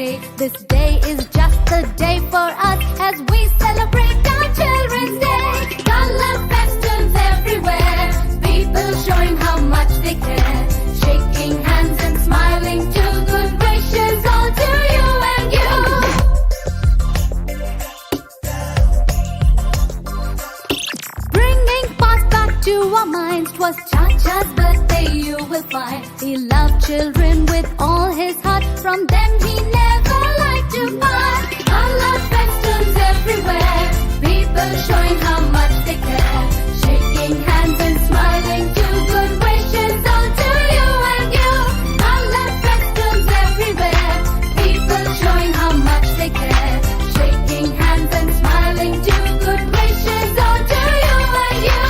day. This day is just the day for us as we celebrate our Children's Day. Color festoons everywhere, people showing how much they care, shaking hands and smiling to good wishes all to you and you. Bringing past back to our minds, 'twas Chacha's birthday, you will find. He loved children with all his heart, from them he never liked to part. Color festoons everywhere, people showing how much they care, shaking hands and smiling to good wishes all to you and you. Color festoons everywhere, people showing how much they care, shaking hands and smiling to good wishes all to you and you.